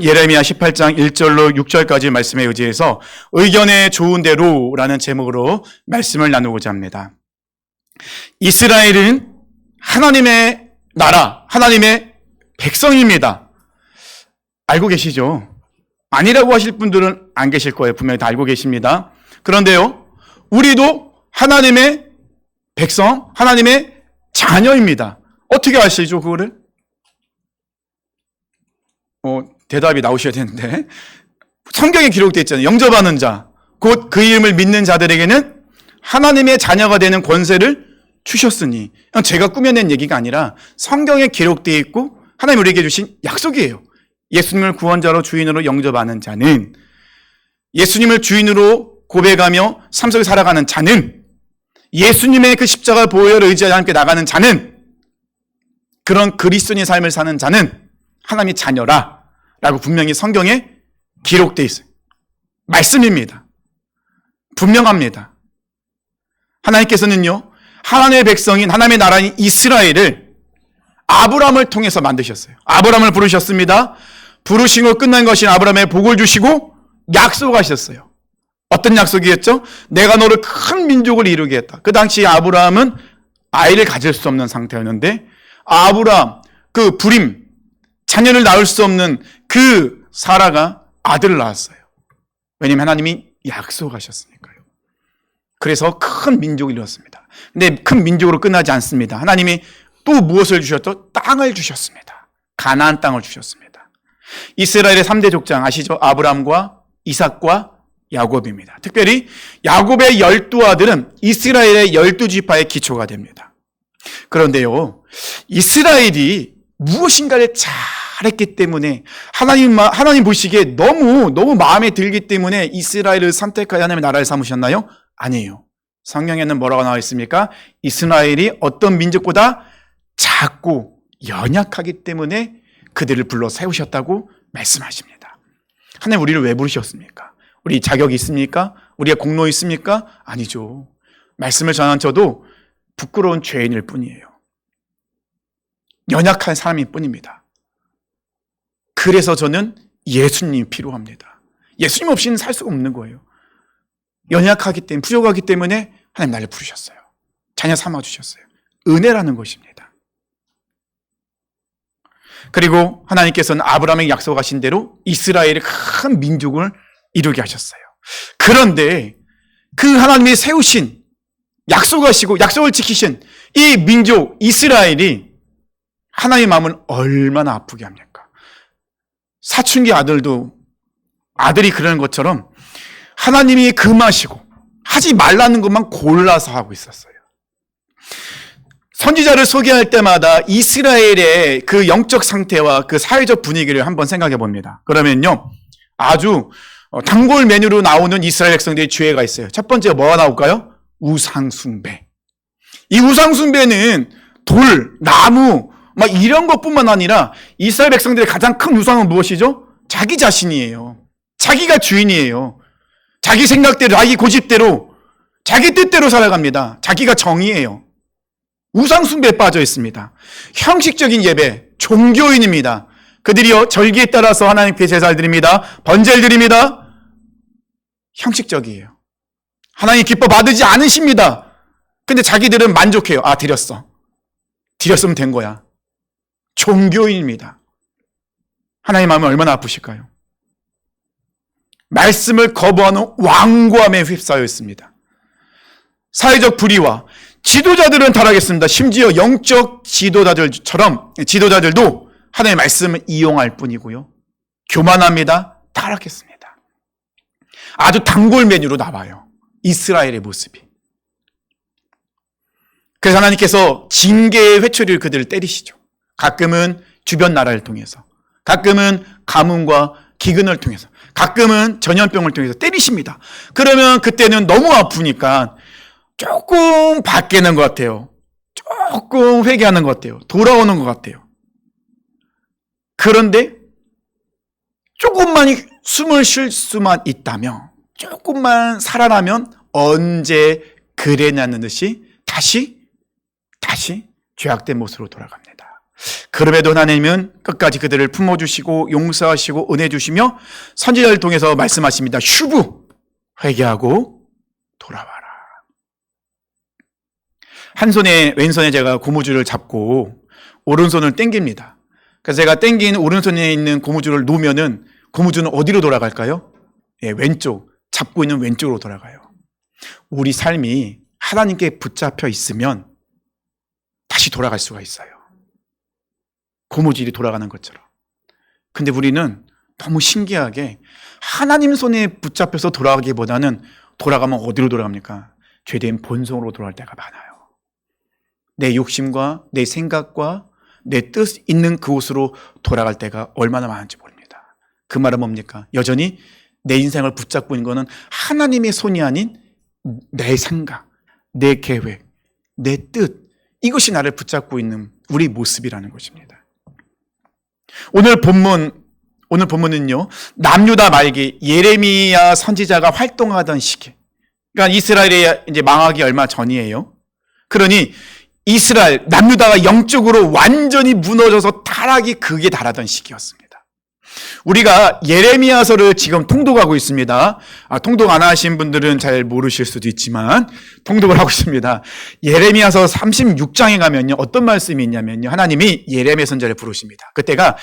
예레미야 18장 1절로 6절까지 말씀에 의지해서 의견의 좋은 대로라는 제목으로 말씀을 나누고자 합니다. 이스라엘은 하나님의 나라, 하나님의 백성입니다. 알고 계시죠? 아니라고 하실 분들은 안 계실 거예요. 분명히 다 알고 계십니다. 그런데요, 우리도 하나님의 백성, 하나님의 자녀입니다. 어떻게 아시죠, 그거를? 대답이 나오셔야 되는데. 성경에 기록되어 있잖아요. 영접하는 자, 곧 그 이름을 믿는 자들에게는 하나님의 자녀가 되는 권세를 주셨으니. 제가 꾸며낸 얘기가 아니라 성경에 기록되어 있고 하나님 우리에게 주신 약속이에요. 예수님을 구원자로 주인으로 영접하는 자는, 예수님을 주인으로 고백하며 삶 속에 살아가는 자는, 예수님의 그 십자가 보혈을 의지하여 함께 나가는 자는, 그런 그리스도인의 삶을 사는 자는 하나님의 자녀라 라고 분명히 성경에 기록되어 있어요. 말씀입니다. 분명합니다. 하나님께서는요, 하나님의 백성인 하나님의 나라인 이스라엘을 아브라함을 통해서 만드셨어요. 아브라함을 부르셨습니다. 부르시고 끝난 것이 아브라함의 복을 주시고 약속하셨어요. 어떤 약속이었죠? 내가 너를 큰 민족을 이루게 했다. 그 당시 아브라함은 아이를 가질 수 없는 상태였는데, 아브라함, 그 불임, 자녀를 낳을 수 없는 그 사라가 아들을 낳았어요. 왜냐하면 하나님이 약속하셨으니까요. 그래서 큰 민족을 이뤘습니다. 근데 큰 민족으로 끝나지 않습니다. 하나님이 또 무엇을 주셨죠? 땅을 주셨습니다. 가나안 땅을 주셨습니다. 이스라엘의 3대 족장 아시죠? 아브라함과 이삭과 야곱입니다. 특별히 야곱의 12아들은 이스라엘의 12지파의 기초가 됩니다. 그런데요, 이스라엘이 무엇인가를 잘했기 때문에 하나님 보시기에 너무 마음에 들기 때문에 이스라엘을 선택하여 하나님의 나라를 삼으셨나요? 아니에요. 성경에는 뭐라고 나와 있습니까? 이스라엘이 어떤 민족보다 작고 연약하기 때문에 그들을 불러 세우셨다고 말씀하십니다. 하나님 우리를 왜 부르셨습니까? 우리 자격이 있습니까? 우리의 공로 있습니까? 아니죠. 말씀을 전한 저도 부끄러운 죄인일 뿐이에요. 연약한 사람일 뿐입니다. 그래서 저는 예수님이 필요합니다. 예수님 없이는 살 수가 없는 거예요. 연약하기 때문에, 부족하기 때문에 하나님 나를 부르셨어요. 자녀 삼아주셨어요. 은혜라는 것입니다. 그리고 하나님께서는 아브라함에게 약속하신 대로 이스라엘의 큰 민족을 이루게 하셨어요. 그런데 그 하나님이 세우신, 약속하시고 약속을 지키신 이 민족 이스라엘이 하나님의 마음을 얼마나 아프게 합니까? 사춘기 아들이 그러는 것처럼 하나님이 금하시고 하지 말라는 것만 골라서 하고 있었어요. 선지자를 소개할 때마다 이스라엘의 그 영적 상태와 그 사회적 분위기를 한번 생각해 봅니다. 그러면요, 아주 단골 메뉴로 나오는 이스라엘 백성들의 죄가 있어요. 첫 번째 뭐가 나올까요? 우상숭배. 이 우상숭배는 돌, 나무 막 이런 것뿐만 아니라 이스라엘 백성들의 가장 큰 우상은 무엇이죠? 자기 자신이에요. 자기가 주인이에요. 자기 생각대로, 자기 고집대로, 자기 뜻대로 살아갑니다. 자기가 정의예요. 우상숭배에 빠져 있습니다. 형식적인 예배, 종교인입니다. 그들이요, 절기에 따라서 하나님께 제사를 드립니다. 번제를 드립니다. 형식적이에요. 하나님 기뻐 받으지 않으십니다. 근데 자기들은 만족해요. 아, 드렸어. 드렸으면 된 거야. 종교인입니다. 하나님의 마음은 얼마나 아프실까요? 말씀을 거부하는 완고함에 휩싸여 있습니다. 사회적 불의와 지도자들은 타락했습니다. 심지어 영적 지도자들도 하나님의 말씀을 이용할 뿐이고요. 교만합니다. 타락했습니다. 아주 단골 메뉴로 나와요. 이스라엘의 모습이. 그래서 하나님께서 징계의 회초리를 그들을 때리시죠. 가끔은 주변 나라를 통해서, 가끔은 가뭄과 기근을 통해서, 가끔은 전염병을 통해서 때리십니다. 그러면 그때는 너무 아프니까 조금 바뀌는 것 같아요. 조금 회개하는 것 같아요. 돌아오는 것 같아요. 그런데 조금만 숨을 쉴 수만 있다면, 조금만 살아나면 언제 그랬냐는 듯이 다시 죄악된 모습으로 돌아갑니다. 그럼에도 하나님은 끝까지 그들을 품어주시고 용서하시고 은혜 주시며 선지자를 통해서 말씀하십니다. 슈브, 회개하고 돌아와라. 한 손에, 왼손에 제가 고무줄을 잡고 오른손을 당깁니다. 그래서 제가 당긴 오른손에 있는 고무줄을 놓으면은 고무줄은 어디로 돌아갈까요? 예, 왼쪽, 잡고 있는 왼쪽으로 돌아가요. 우리 삶이 하나님께 붙잡혀 있으면 다시 돌아갈 수가 있어요. 고무줄이 돌아가는 것처럼. 근데 우리는 너무 신기하게 하나님 손에 붙잡혀서 돌아가기보다는 돌아가면 어디로 돌아갑니까? 죄된 본성으로 돌아갈 때가 많아요. 내 욕심과 내 생각과 내 뜻 있는 그곳으로 돌아갈 때가 얼마나 많은지 모릅니다. 그 말은 뭡니까? 여전히 내 인생을 붙잡고 있는 것은 하나님의 손이 아닌 내 생각, 내 계획, 내 뜻, 이것이 나를 붙잡고 있는 우리 모습이라는 것입니다. 오늘 본문은요, 남유다 말기 예레미야 선지자가 활동하던 시기, 그러니까 이스라엘이 이제 망하기 얼마 전이에요. 그러니 이스라엘, 남유다가 영적으로 완전히 무너져서 타락이 극에 달하던 시기였습니다. 우리가 예레미야서를 지금 통독하고 있습니다. 통독 안 하신 분들은 잘 모르실 수도 있지만 통독을 하고 있습니다. 예레미야서 36장에 가면요, 어떤 말씀이 있냐면요, 하나님이 예레미야 선지자를 부르십니다. 그때가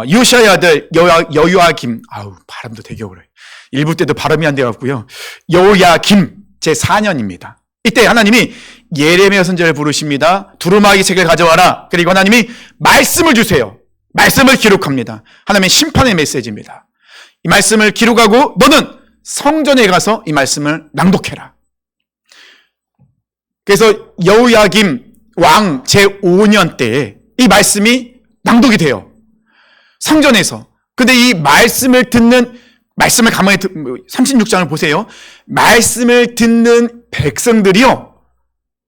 요시야의 아들 여요야김, 발음도 되게 어려워요. 일부 때도 발음이 안 돼갖고요, 여요야김 제 4년입니다. 이때 하나님이 예레미야 선지자를 부르십니다. 두루마기 책을 가져와라. 그리고 하나님이 말씀을 주세요. 말씀을 기록합니다. 하나님의 심판의 메시지입니다. 이 말씀을 기록하고 너는 성전에 가서 이 말씀을 낭독해라. 그래서 여호야김 왕 제5년 때에 이 말씀이 낭독이 돼요. 성전에서. 근데 이 말씀을 듣는, 말씀을 가만히 36장을 보세요. 말씀을 듣는 백성들이요,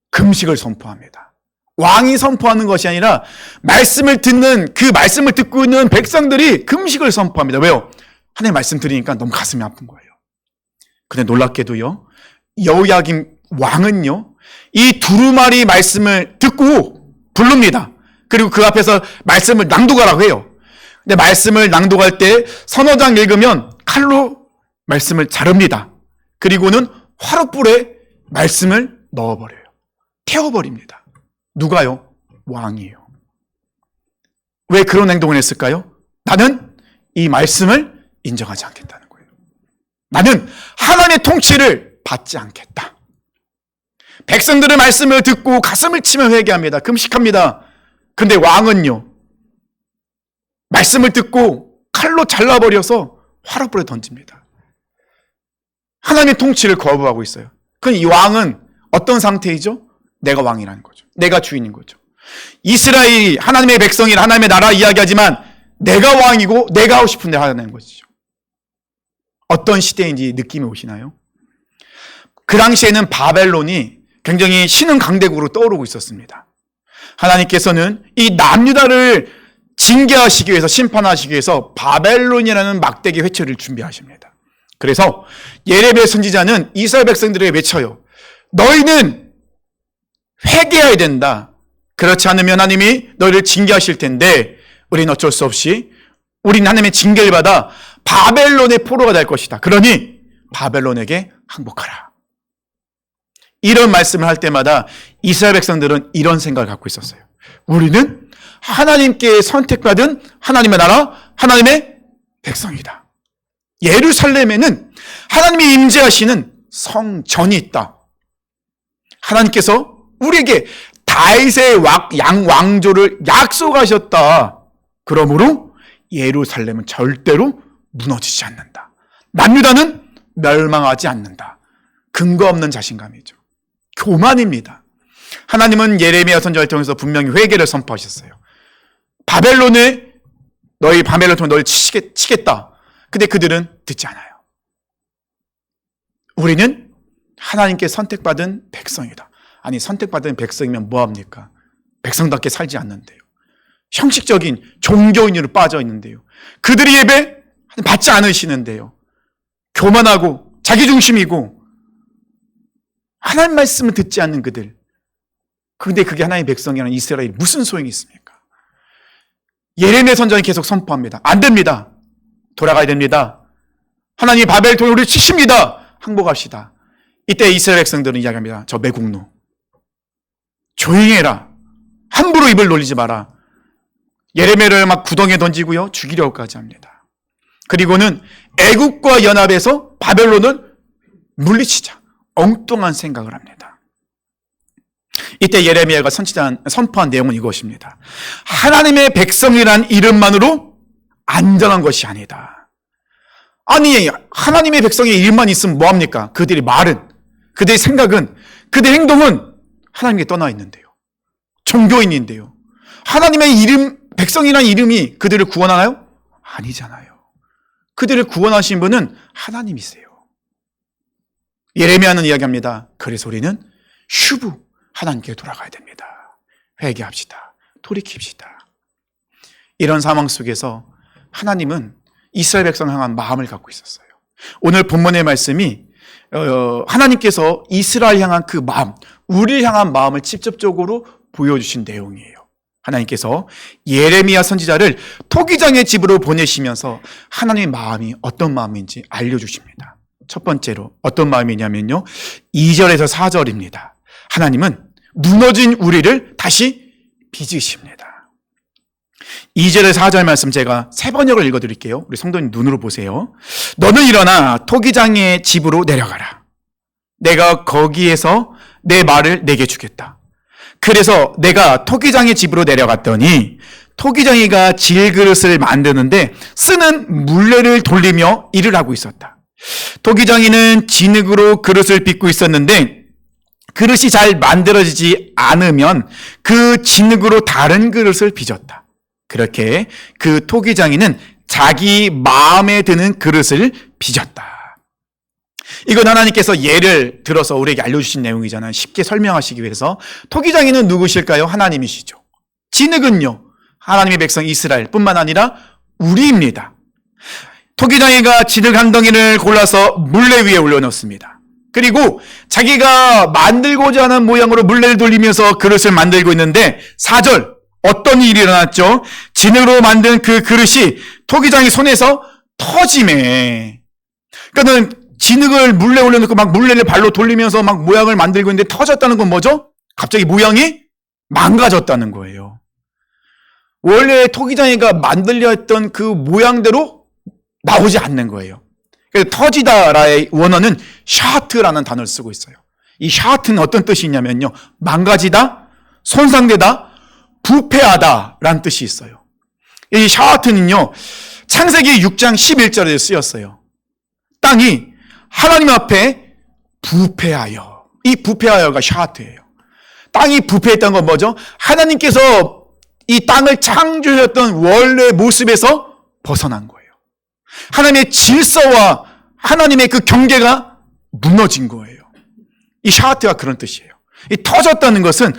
금식을 선포합니다. 왕이 선포하는 것이 아니라 말씀을 듣는, 그 말씀을 듣고 있는 백성들이 금식을 선포합니다. 왜요? 하나님 말씀 들으니까 너무 가슴이 아픈 거예요. 근데 놀랍게도요, 여호야김 왕은요, 이 두루마리 말씀을 듣고 부릅니다. 그리고 그 앞에서 말씀을 낭독하라고 해요. 근데 말씀을 낭독할 때 서너 장 읽으면 칼로 말씀을 자릅니다. 그리고는 화롯불에 말씀을 넣어버려요. 태워버립니다. 누가요? 왕이에요. 왜 그런 행동을 했을까요? 나는 이 말씀을 인정하지 않겠다는 거예요. 나는 하나님의 통치를 받지 않겠다. 백성들의 말씀을 듣고 가슴을 치며 회개합니다. 금식합니다. 근데 왕은요, 말씀을 듣고 칼로 잘라버려서 화롯불에 던집니다. 하나님의 통치를 거부하고 있어요. 그럼 이 왕은 어떤 상태이죠? 내가 왕이라는 거죠. 내가 주인인 거죠. 이스라엘이 하나님의 백성이라 하나님의 나라 이야기하지만 내가 왕이고 내가 하고 싶은 대로 하는 것이죠. 어떤 시대인지 느낌이 오시나요? 그 당시에는 바벨론이 굉장히 신흥 강대국으로 떠오르고 있었습니다. 하나님께서는 이 남유다를 징계하시기 위해서, 심판하시기 위해서 바벨론이라는 막대기 회초리를 준비하십니다. 그래서 예레미야 선지자는 이스라엘 백성들에게 외쳐요. 너희는 회개해야 된다. 그렇지 않으면 하나님이 너희를 징계하실 텐데 우리는 어쩔 수 없이 우리는 하나님의 징계를 받아 바벨론의 포로가 될 것이다. 그러니 바벨론에게 항복하라. 이런 말씀을 할 때마다 이스라엘 백성들은 이런 생각을 갖고 있었어요. 우리는 하나님께 선택받은 하나님의 나라, 하나님의 백성이다. 예루살렘에는 하나님이 임재하시는 성전이 있다. 하나님께서 우리에게 다윗의 왕조를 약속하셨다. 그러므로 예루살렘은 절대로 무너지지 않는다. 남유다는 멸망하지 않는다. 근거 없는 자신감이죠. 교만입니다. 하나님은 예레미야 선지자를 통해서 분명히 회개를 선포하셨어요. 너희 바벨론을 통해 너희를 치겠다. 근데 그들은 듣지 않아요. 우리는 하나님께 선택받은 백성이다. 아니, 선택받은 백성이면 뭐합니까? 백성답게 살지 않는데요. 형식적인 종교인으로 빠져 있는데요. 그들이 예배 받지 않으시는데요. 교만하고 자기중심이고 하나님 말씀을 듣지 않는 그들. 근데 그게 하나님의 백성이라는 이스라엘이 무슨 소용이 있습니까? 예레미야 선지자는 계속 선포합니다. 안 됩니다. 돌아가야 됩니다. 하나님이 바벨 통에 우리를 치십니다. 항복합시다. 이때 이스라엘 백성들은 이야기합니다. 저 매국노, 조용히 해라. 함부로 입을 놀리지 마라. 예레미야를 막 구덩이에 던지고요, 죽이려고까지 합니다. 그리고는 애국과 연합해서 바벨론을 물리치자, 엉뚱한 생각을 합니다. 이때 예레미야가 선포한 내용은 이것입니다. 하나님의 백성이란 이름만으로 안전한 것이 아니다. 아니, 하나님의 백성의 이름만 있으면 뭐합니까? 그들의 말은, 그들의 생각은, 그들의 행동은 하나님께 떠나 있는데요. 종교인인데요. 하나님의 이름, 백성이라는 이름이 그들을 구원하나요? 아니잖아요. 그들을 구원하신 분은 하나님이세요. 예레미야는 이야기합니다. 그래서 우리는 슈브, 하나님께 돌아가야 됩니다. 회개합시다. 돌이킵시다. 이런 상황 속에서 하나님은 이스라엘 백성 향한 마음을 갖고 있었어요. 오늘 본문의 말씀이 하나님께서 이스라엘 향한 그 마음, 우리를 향한 마음을 직접적으로 보여주신 내용이에요. 하나님께서 예레미야 선지자를 토기장의 집으로 보내시면서 하나님의 마음이 어떤 마음인지 알려주십니다. 첫 번째로 어떤 마음이냐면요, 2절에서 4절입니다. 하나님은 무너진 우리를 다시 빚으십니다. 2절에서 4절 말씀 제가 세 번역을 읽어드릴게요. 우리 성도님 눈으로 보세요. 너는 일어나 토기장의 집으로 내려가라. 내가 거기에서 내 말을 내게 주겠다. 그래서 내가 토기장의 집으로 내려갔더니 토기장이가 질그릇을 만드는데 쓰는 물레를 돌리며 일을 하고 있었다. 토기장이는 진흙으로 그릇을 빚고 있었는데 그릇이 잘 만들어지지 않으면 그 진흙으로 다른 그릇을 빚었다. 그렇게 그 토기장이는 자기 마음에 드는 그릇을 빚었다. 이건 하나님께서 예를 들어서 우리에게 알려주신 내용이잖아요. 쉽게 설명하시기 위해서. 토기장이는 누구실까요? 하나님이시죠. 진흙은요, 하나님의 백성 이스라엘 뿐만 아니라 우리입니다. 토기장이가 진흙 한 덩이를 골라서 물레 위에 올려놓습니다. 그리고 자기가 만들고자 하는 모양으로 물레를 돌리면서 그릇을 만들고 있는데 4절 어떤 일이 일어났죠? 진흙으로 만든 그 그릇이 토기장이 손에서 터지매. 그러니까는 진흙을 물레에 올려놓고 막 물레를 발로 돌리면서 막 모양을 만들고 있는데 터졌다는 건 뭐죠? 갑자기 모양이 망가졌다는 거예요. 원래 토기장이가 만들려 했던 그 모양대로 나오지 않는 거예요. 그래서 터지다라의 원어는 샤트라는 단어를 쓰고 있어요. 이 샤트는 어떤 뜻이 있냐면요, 망가지다, 손상되다, 부패하다라는 뜻이 있어요. 이 샤트는요, 창세기 6장 11절에 쓰였어요. 땅이 하나님 앞에 부패하여, 이 부패하여가 샤트예요. 땅이 부패했다는 건 뭐죠? 하나님께서 이 땅을 창조하셨던 원래 모습에서 벗어난 거예요. 하나님의 질서와 하나님의 그 경계가 무너진 거예요. 이 샤트가 그런 뜻이에요. 이 터졌다는 것은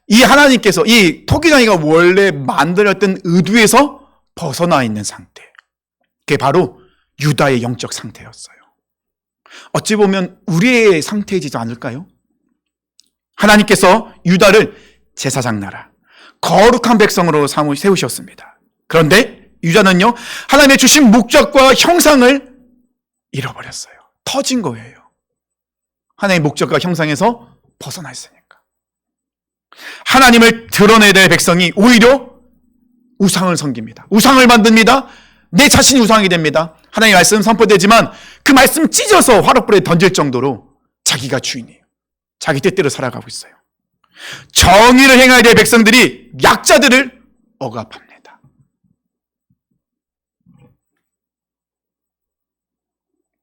이 하나님께서 이 토기장이가 원래 만들었던 의도에서 벗어나 있는 상태. 그게 바로 유다의 영적 상태였어요. 어찌 보면 우리의 상태이지 않을까요? 하나님께서 유다를 제사장 나라, 거룩한 백성으로 세우셨습니다. 그런데 유다는요, 하나님의 주신 목적과 형상을 잃어버렸어요. 터진 거예요. 하나님의 목적과 형상에서 벗어나 있으니까. 하나님을 드러내야 될 백성이 오히려 우상을 섬깁니다. 우상을 만듭니다. 내 자신이 우상이 됩니다. 하나님의 말씀 선포되지만 그 말씀 찢어서 화롯불에 던질 정도로 자기가 주인이에요. 자기 뜻대로 살아가고 있어요. 정의를 행해야 될 백성들이 약자들을 억압합니다.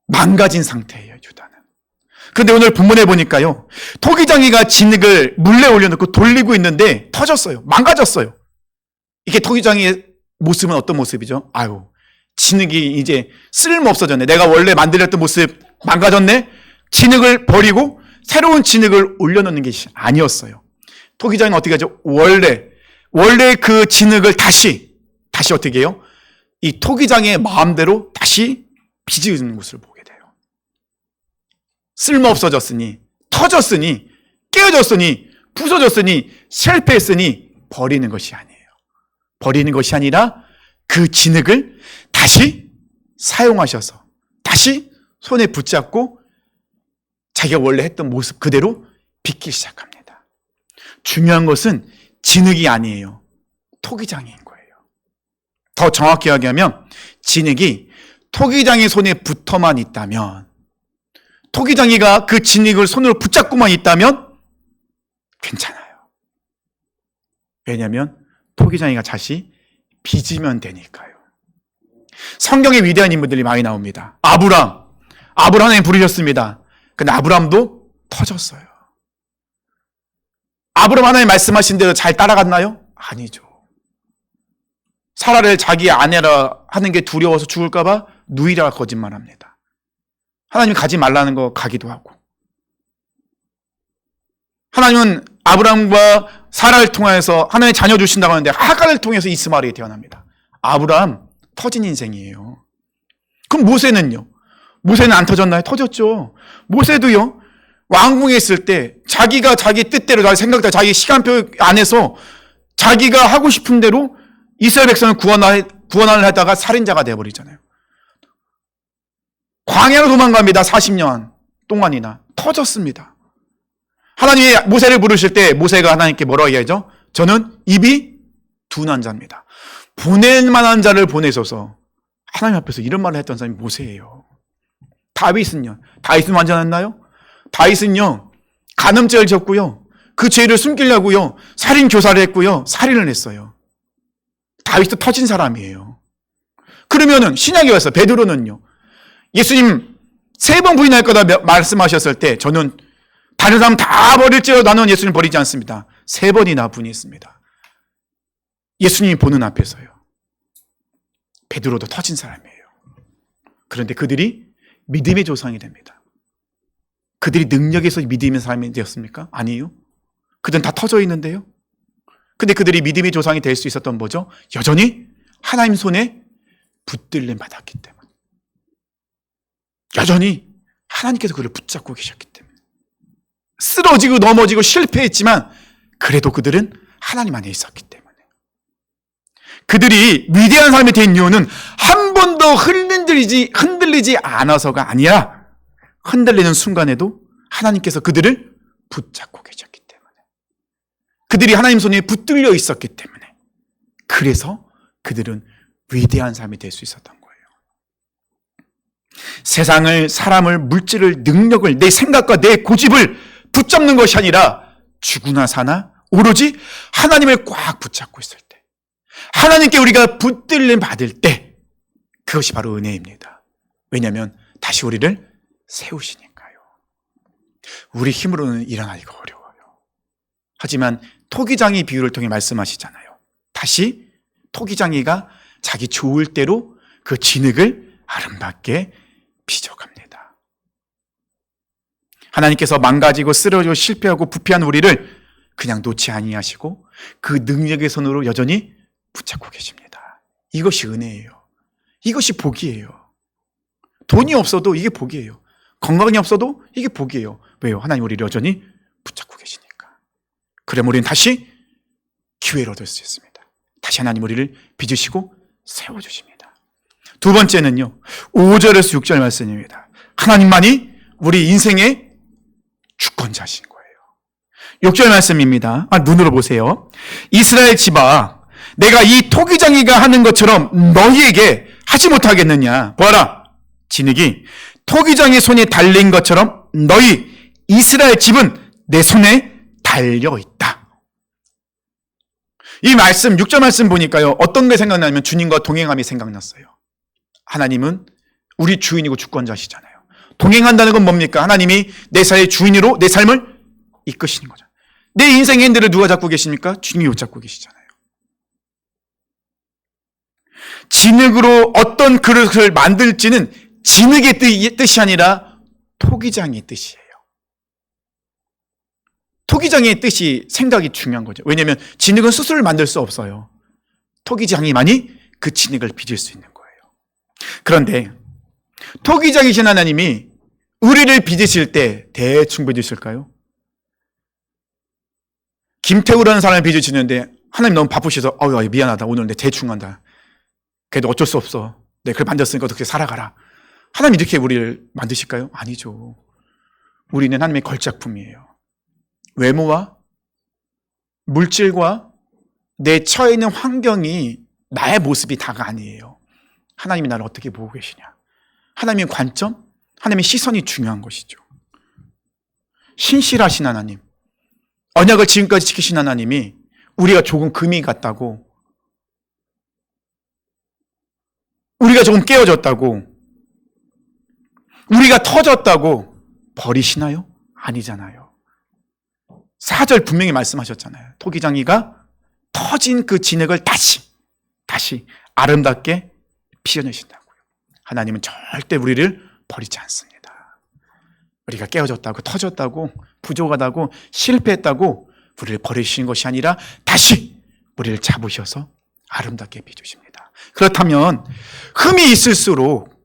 망가진 상태예요, 유다는. 그런데 오늘 본문에 보니까요, 토기장이가 진흙을 물레 올려놓고 돌리고 있는데 터졌어요. 망가졌어요. 이게 토기장이의 모습은 어떤 모습이죠? 아유, 진흙이 이제 쓸모 없어졌네. 내가 원래 만들었던 모습 망가졌네. 진흙을 버리고 새로운 진흙을 올려놓는 게 아니었어요. 토기장은 어떻게 하죠? 원래 그 진흙을 다시 어떻게 해요? 이 토기장의 마음대로 다시 빚는 모습을 보게 돼요. 쓸모 없어졌으니, 터졌으니, 깨어졌으니, 부서졌으니, 실패했으니 버리는 것이 아니에요. 버리는 것이 아니라 그 진흙을 다시 사용하셔서 다시 손에 붙잡고 자기가 원래 했던 모습 그대로 빚기 시작합니다. 중요한 것은 진흙이 아니에요. 토기장인 거예요. 더 정확히 이야기하면 진흙이 토기장의 손에 붙어만 있다면, 토기장이가 그 진흙을 손으로 붙잡고만 있다면 괜찮아요. 왜냐하면 토기장이가 다시 빚으면 되니까요. 성경에 위대한 인물들이 많이 나옵니다. 아브람 하나님 부르셨습니다. 근데 아브람도 터졌어요. 아브람 하나님 말씀하신 대로 잘 따라갔나요? 아니죠. 사라를 자기 아내라 하는 게 두려워서 죽을까봐 누이라 거짓말합니다. 하나님이 가지 말라는 거 가기도 하고. 하나님은 아브람과 사라를 통해서 하나님의 자녀 주신다고 하는데 하갈을 통해서 이스마엘이 태어납니다. 아브람 터진 인생이에요. 그럼 모세는요? 모세는 안 터졌나요? 터졌죠. 모세도요, 왕궁에 있을 때 자기가 자기 뜻대로, 자기 생각대로, 자기 시간표 안에서 자기가 하고 싶은 대로 이스라엘 백성을 구원을 하다가 살인자가 되어버리잖아요. 광야로 도망갑니다. 40년 동안이나. 터졌습니다. 하나님이 모세를 부르실 때 모세가 하나님께 뭐라고 얘기하죠? 저는 입이 둔한 자입니다. 보낼 만한 자를 보내셔서 하나님 앞에서 이런 말을 했던 사람이 모세예요. 다윗은 완전했나요? 다윗은요, 간음죄를 졌고요, 그 죄를 숨기려고요, 살인 교사를 했고요, 살인을 했어요. 다윗도 터진 사람이에요. 그러면은 신약에 와서 베드로는요, 예수님 3번 부인할 거다 말씀하셨을 때 저는 다른 사람 다 버릴지라도 나는 예수님 버리지 않습니다. 3번이나 부인했습니다. 예수님이 보는 앞에서요. 베드로도 터진 사람이에요. 그런데 그들이 믿음의 조상이 됩니다. 그들이 능력에서 믿음의 사람이 되었습니까? 아니에요. 그들은 다 터져 있는데요. 근데 그들이 믿음의 조상이 될 수 있었던 뭐죠? 여전히 하나님 손에 붙들림 받았기 때문에. 여전히 하나님께서 그를 붙잡고 계셨기 때문에. 쓰러지고 넘어지고 실패했지만 그래도 그들은 하나님 안에 있었기 때문에. 그들이 위대한 사람이 된 이유는 한 번도 흔들리지 않아서가 아니라 흔들리는 순간에도 하나님께서 그들을 붙잡고 계셨기 때문에. 그들이 하나님 손에 붙들려 있었기 때문에. 그래서 그들은 위대한 사람이 될 수 있었던 거예요. 세상을, 사람을, 물질을, 능력을, 내 생각과 내 고집을 붙잡는 것이 아니라 죽으나 사나 오로지 하나님을 꽉 붙잡고 있을 때, 하나님께 우리가 붙들림 받을 때, 그것이 바로 은혜입니다. 왜냐하면 다시 우리를 세우시니까요. 우리 힘으로는 일어나기가 어려워요. 하지만 토기장이 비유를 통해 말씀하시잖아요. 다시 토기장이가 자기 좋을 대로 그 진흙을 아름답게 빚어갑니다. 하나님께서 망가지고 쓰러지고 실패하고 부패한 우리를 그냥 놓지 아니하시고 그 능력의 손으로 여전히 붙잡고 계십니다. 이것이 은혜예요. 이것이 복이에요. 돈이 없어도 이게 복이에요. 건강이 없어도 이게 복이에요. 왜요? 하나님 우리를 여전히 붙잡고 계시니까. 그럼 우리는 다시 기회를 얻을 수 있습니다. 다시 하나님 우리를 빚으시고 세워주십니다. 두 번째는요, 5절에서 6절 말씀입니다. 하나님만이 우리 인생의 주권자신 거예요. 6절 말씀입니다. 눈으로 보세요. 이스라엘 집아, 내가 이 토기장이가 하는 것처럼 너희에게 하지 못하겠느냐. 보아라, 진흙이 토기장의 손에 달린 것처럼 너희 이스라엘 집은 내 손에 달려있다. 이 말씀, 6절 말씀 보니까요, 어떤 게 생각나냐면 주님과 동행함이 생각났어요. 하나님은 우리 주인이고 주권자시잖아요. 동행한다는 건 뭡니까? 하나님이 내 삶의 주인으로 내 삶을 이끄시는 거죠. 내 인생의 핸들을 누가 잡고 계십니까? 주님이 잡고 계시잖아요. 진흙으로 어떤 그릇을 만들지는 진흙의 뜻이 아니라 토기장의 뜻이에요. 토기장의 뜻이, 생각이 중요한 거죠. 왜냐하면 진흙은 스스로 만들 수 없어요. 토기장이만이 그 진흙을 빚을 수 있는 거예요. 그런데 토기장이신 하나님이 우리를 빚으실 때 대충 빚으실까요? 김태우라는 사람을 빚으시는데 하나님 너무 바쁘셔서 미안하다. 오늘 내 대충한다. 그래도 어쩔 수 없어. 그걸 만졌으니까 어떻게 살아가라. 하나님 이렇게 우리를 만드실까요? 아니죠. 우리는 하나님의 걸작품이에요. 외모와 물질과 내 처해 있는 환경이 나의 모습이 다가 아니에요. 하나님이 나를 어떻게 보고 계시냐. 하나님의 관점, 하나님의 시선이 중요한 것이죠. 신실하신 하나님, 언약을 지금까지 지키신 하나님이 우리가 조금 금이 같다고, 우리가 조금 깨어졌다고, 우리가 터졌다고 버리시나요? 아니잖아요. 4절 분명히 말씀하셨잖아요. 토기장이가 터진 그 진흙을 다시 아름답게 피워내신다고요. 하나님은 절대 우리를 버리지 않습니다. 우리가 깨어졌다고, 터졌다고, 부족하다고, 실패했다고 우리를 버리시는 것이 아니라 다시 우리를 잡으셔서 아름답게 빚으십니다. 그렇다면 흠이 있을수록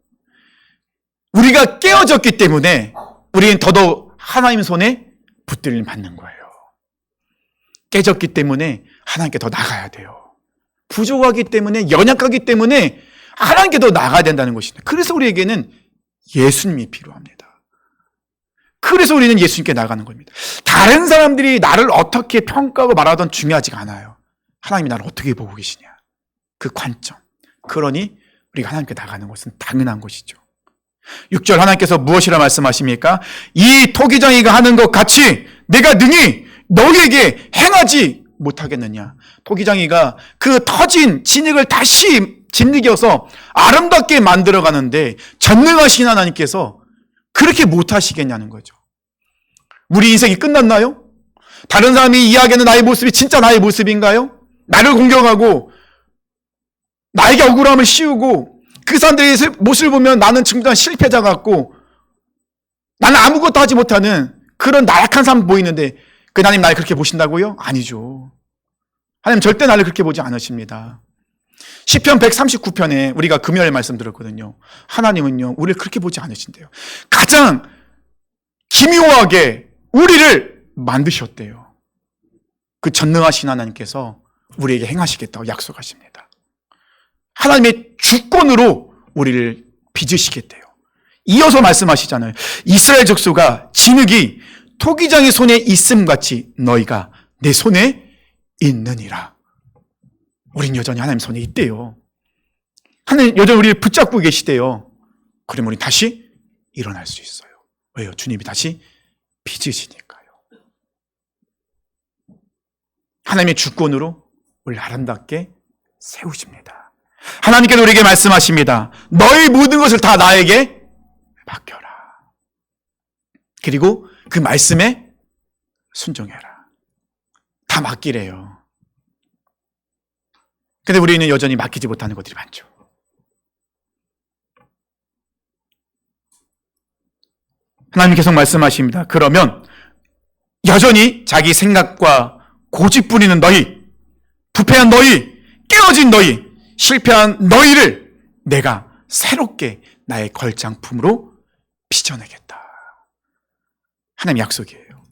우리가 깨어졌기 때문에 우리는 더더욱 하나님 손에 붙들림 받는 거예요. 깨졌기 때문에 하나님께 더 나가야 돼요. 부족하기 때문에, 연약하기 때문에 하나님께 더 나가야 된다는 것입니다. 그래서 우리에게는 예수님이 필요합니다. 그래서 우리는 예수님께 나가는 겁니다. 다른 사람들이 나를 어떻게 평가하고 말하던 중요하지가 않아요. 하나님이 나를 어떻게 보고 계시냐. 그 관점. 그러니 우리가 하나님께 나가는 것은 당연한 것이죠. 6절 하나님께서 무엇이라 말씀하십니까? 이 토기장이가 하는 것 같이 내가 능히 너희에게 행하지 못하겠느냐. 토기장이가 그 터진 진흙을 다시 짓이겨서 아름답게 만들어가는데 전능하신 하나님께서 그렇게 못하시겠냐는 거죠. 우리 인생이 끝났나요? 다른 사람이 이야기하는 나의 모습이 진짜 나의 모습인가요? 나를 공격하고 나에게 억울함을 씌우고 그 사람들의 모습을 보면 나는 정말 실패자 같고 나는 아무것도 하지 못하는 그런 나약한 사람 보이는데 그 하나님 나를 그렇게 보신다고요? 아니죠. 하나님 절대 나를 그렇게 보지 않으십니다. 시편 139편에 우리가 금요일 말씀 들었거든요. 하나님은요 우리를 그렇게 보지 않으신대요. 가장 기묘하게 우리를 만드셨대요. 그 전능하신 하나님께서 우리에게 행하시겠다고 약속하십니다. 하나님의 주권으로 우리를 빚으시겠대요. 이어서 말씀하시잖아요. 이스라엘 족속아 진흙이 토기장의 손에 있음같이 너희가 내 손에 있느니라. 우린 여전히 하나님 손에 있대요. 하나님 여전히 우리를 붙잡고 계시대요. 그러면 우리 다시 일어날 수 있어요. 왜요? 주님이 다시 빚으시니까요. 하나님의 주권으로 우리를 아름답게 세우십니다. 하나님께서 우리에게 말씀하십니다. 너희 모든 것을 다 나에게 맡겨라. 그리고 그 말씀에 순종해라. 다 맡기래요. 근데 우리는 여전히 맡기지 못하는 것들이 많죠. 하나님 계속 말씀하십니다. 그러면 여전히 자기 생각과 고집 부리는 너희, 부패한 너희, 깨어진 너희, 실패한 너희를 내가 새롭게 나의 걸작품으로 빚어내겠다. 하나님 약속이에요.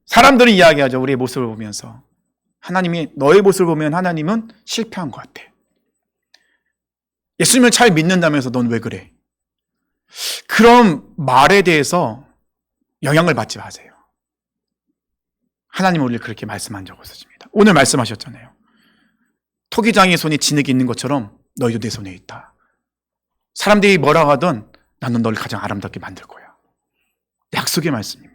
사람들은 이야기하죠. 우리의 모습을 보면서. 하나님이 너의 모습을 보면 하나님은 실패한 것 같아. 예수님을 잘 믿는다면서 넌 왜 그래? 그런 말에 대해서 영향을 받지 마세요. 하나님은 우리를 그렇게 말씀한 적 없으십니다. 오늘 말씀하셨잖아요. 토기장의 손에 진흙이 있는 것처럼 너희도 내 손에 있다. 사람들이 뭐라 하든 나는 너를 가장 아름답게 만들 거야. 약속의 말씀입니다.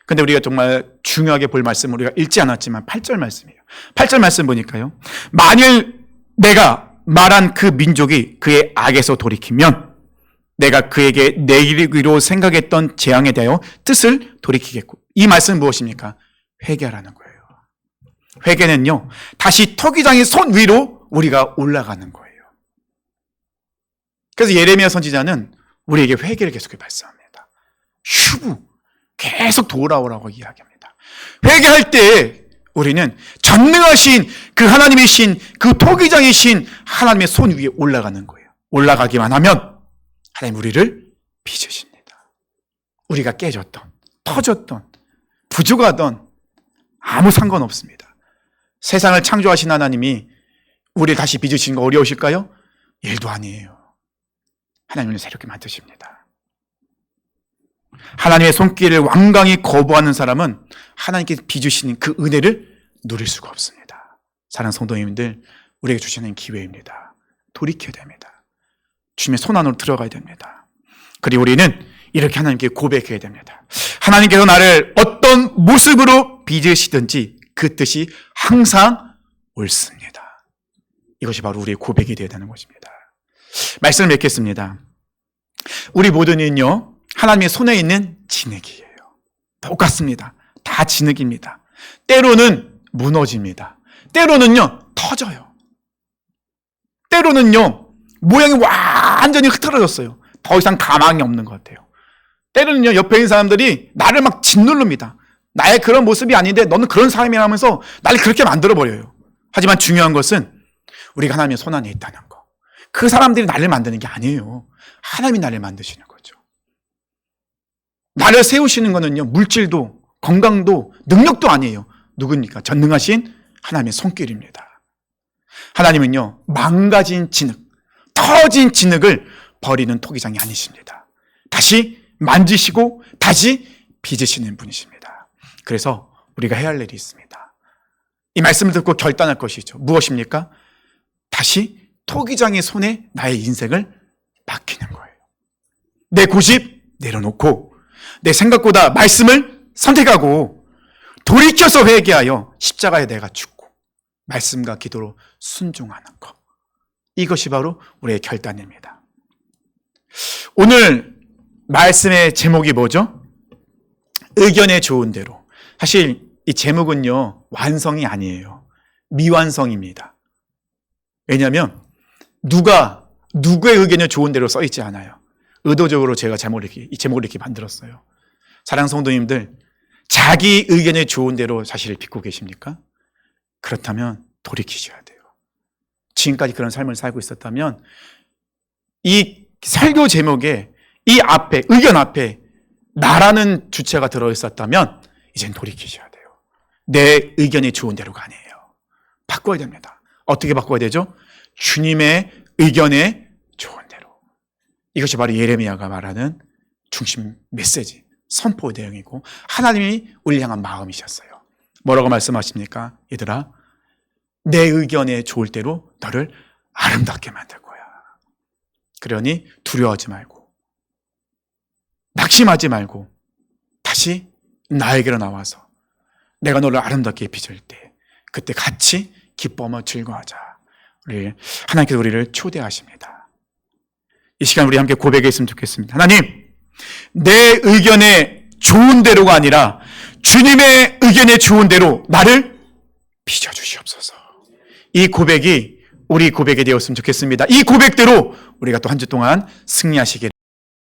근데 우리가 정말 중요하게 볼 말씀을 우리가 읽지 않았지만 8절 말씀이에요. 8절 말씀 보니까요. 만일 내가 말한 그 민족이 그의 악에서 돌이키면 내가 그에게 내리기로 생각했던 재앙에 대하여 뜻을 돌이키겠고. 이 말씀은 무엇입니까? 회개하라는 거예요. 회개는요. 다시 토기장의 손 위로 우리가 올라가는 거예요. 그래서 예레미야 선지자는 우리에게 회개를 계속 말씀합니다. 휴부. 계속 돌아오라고 이야기합니다. 회개할 때 우리는 전능하신 그 하나님의 신, 그 토기장의 신 하나님의 손 위에 올라가는 거예요. 올라가기만 하면 하나님 우리를 빚으십니다. 우리가 깨졌던, 터졌던, 부족하던 아무 상관없습니다. 세상을 창조하신 하나님이 우리를 다시 빚으시는 거 어려우실까요? 일도 아니에요. 하나님을 새롭게 만드십니다. 하나님의 손길을 완강히 거부하는 사람은 하나님께 빚으시는 그 은혜를 누릴 수가 없습니다. 사랑하는 성도님들, 우리에게 주시는 기회입니다. 돌이켜야 됩니다. 주님의 손 안으로 들어가야 됩니다. 그리고 우리는 이렇게 하나님께 고백해야 됩니다. 하나님께서 나를 어떤 모습으로 빚으시든지 그 뜻이 항상 옳습니다. 이것이 바로 우리의 고백이 되어야 되는 것입니다. 말씀을 맺겠습니다. 우리 모두는요, 하나님의 손에 있는 진흙이에요. 똑같습니다. 다 진흙입니다. 때로는 무너집니다. 때로는요, 터져요. 때로는요, 모양이 완전히 흐트러졌어요. 더 이상 가망이 없는 것 같아요. 때로는요, 옆에 있는 사람들이 나를 막 짓누릅니다. 나의 그런 모습이 아닌데 너는 그런 사람이라면서 나를 그렇게 만들어버려요. 하지만 중요한 것은 우리가 하나님의 손 안에 있다는 거. 그 사람들이 나를 만드는 게 아니에요. 하나님이 나를 만드시는 거죠. 나를 세우시는 거는요, 물질도 건강도 능력도 아니에요. 누굽니까? 전능하신 하나님의 손길입니다. 하나님은요, 망가진 진흙, 터진 진흙을 버리는 토기장이 아니십니다. 다시 만지시고 다시 빚으시는 분이십니다. 그래서 우리가 해야 할 일이 있습니다. 이 말씀을 듣고 결단할 것이죠. 무엇입니까? 다시 토기장의 손에 나의 인생을 맡기는 거예요. 내 고집 내려놓고 내 생각보다 말씀을 선택하고 돌이켜서 회개하여 십자가에 내가 죽고 말씀과 기도로 순종하는 것. 이것이 바로 우리의 결단입니다. 오늘 말씀의 제목이 뭐죠? 의견의 좋은 대로. 사실 이 제목은요, 완성이 아니에요. 미완성입니다. 왜냐하면 누구의 의견이 좋은 대로 써 있지 않아요. 의도적으로 제가 이 제목을 이렇게 만들었어요. 사랑하는 성도님들, 자기 의견이 좋은 대로 자신을 빚고 계십니까? 그렇다면 돌이키셔야 돼요. 지금까지 그런 삶을 살고 있었다면 이 설교 제목에 이 앞에, 의견 앞에 나라는 주체가 들어있었다면 이젠 돌이키셔야 돼요. 내 의견이 좋은 대로가 아니에요. 바꿔야 됩니다. 어떻게 바꿔야 되죠? 주님의 의견에 좋은 대로. 이것이 바로 예레미야가 말하는 중심 메시지, 선포 내용이고 하나님이 우리를 향한 마음이셨어요. 뭐라고 말씀하십니까? 얘들아, 내 의견에 좋을 대로 너를 아름답게 만들 거야. 그러니 두려워하지 말고 낙심하지 말고 다시 나에게로 나와서 내가 너를 아름답게 빚을 때 그때 같이 기뻐하며 즐거워하자. 하나님께서 우리를 초대하십니다. 이 시간 우리 함께 고백했으면 좋겠습니다. 하나님, 내 의견에 좋은 대로가 아니라 주님의 의견에 좋은 대로 나를 빚어주시옵소서. 이 고백이 우리 고백이 되었으면 좋겠습니다. 이 고백대로 우리가 또 한 주 동안 승리하시기를